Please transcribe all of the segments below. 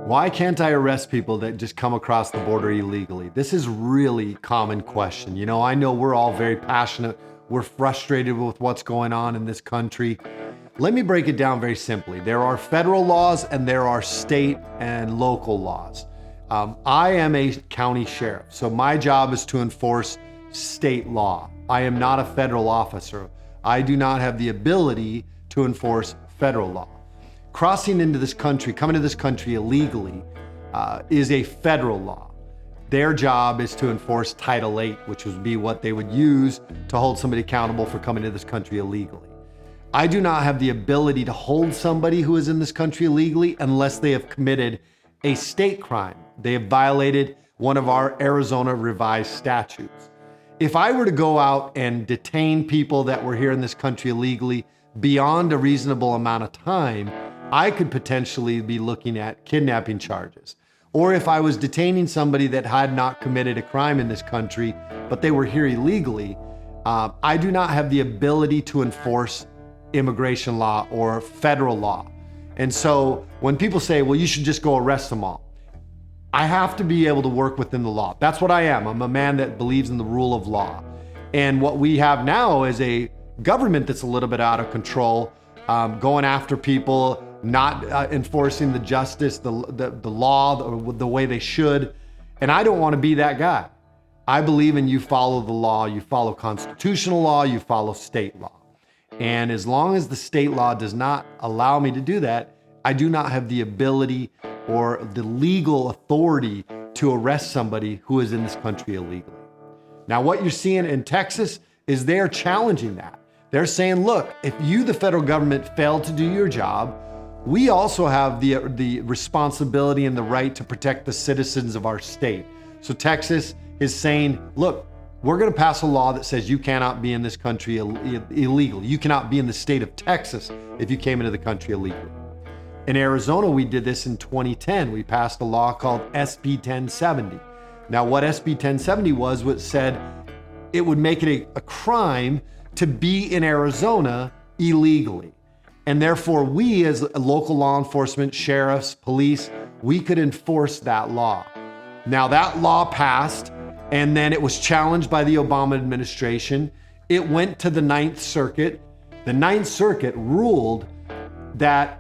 Why can't I arrest people that just come across the border illegally? This is really common question. You know, I know we're all very passionate. We're frustrated with what's going on in this country. Let me break it down very simply. There are federal laws and there are state and local laws. I am a county sheriff, so my job is to enforce state law. I am not a federal officer. I do not have the ability to enforce federal law. Crossing into this country, coming to this country illegally, is a federal law. Their job is to enforce Title VIII, which would be what they would use to hold somebody accountable for coming to this country illegally. I do not have the ability to hold somebody who is in this country illegally unless they have committed a state crime. They have violated one of our Arizona revised statutes. If I were to go out and detain people that were here in this country illegally beyond a reasonable amount of time, I could potentially be looking at kidnapping charges. Or if I was detaining somebody that had not committed a crime in this country, but they were here illegally, I do not have the ability to enforce immigration law or federal law. And so when people say, well, you should just go arrest them all, I have to be able to work within the law. That's what I am. I'm a man that believes in the rule of law. And what we have now is a government that's a little bit out of control, going after people, not enforcing the justice, the law, the way they should. And I don't want to be that guy. I believe in you follow the law, you follow constitutional law, you follow state law. And as long as the state law does not allow me to do that, I do not have the ability or the legal authority to arrest somebody who is in this country illegally. Now, what you're seeing in Texas is they're challenging that. They're saying, look, if you, the federal government, failed to do your job, we also have the responsibility and the right to protect the citizens of our state. So Texas is saying, look, we're going to pass a law that says you cannot be in this country illegally. You cannot be in the state of Texas if you came into the country illegally. In Arizona, we did this in 2010. We passed a law called SB 1070. Now, what SB 1070 was said it would make it a crime to be in Arizona illegally. And therefore, we as local law enforcement, sheriffs, police, we could enforce that law. Now, that law passed, and then it was challenged by the Obama administration. It went to the Ninth Circuit. The Ninth Circuit ruled that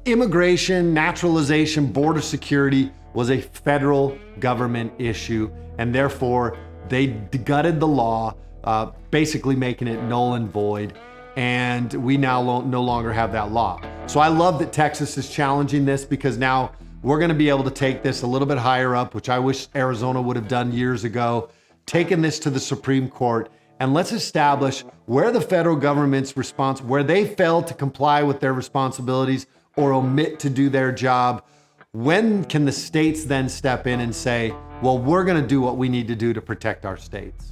immigration, naturalization, border security was a federal government issue, and therefore they gutted the law, basically making it null and void. And we now no longer have that law. So I love that Texas is challenging this, because now we're going to be able to take this a little bit higher up, which I wish Arizona would have done years ago, taken this to the Supreme Court, and let's establish where the federal government's response, where they failed to comply with their responsibilities or omit to do their job. When can the states then step in and say, well, we're going to do what we need to do to protect our states?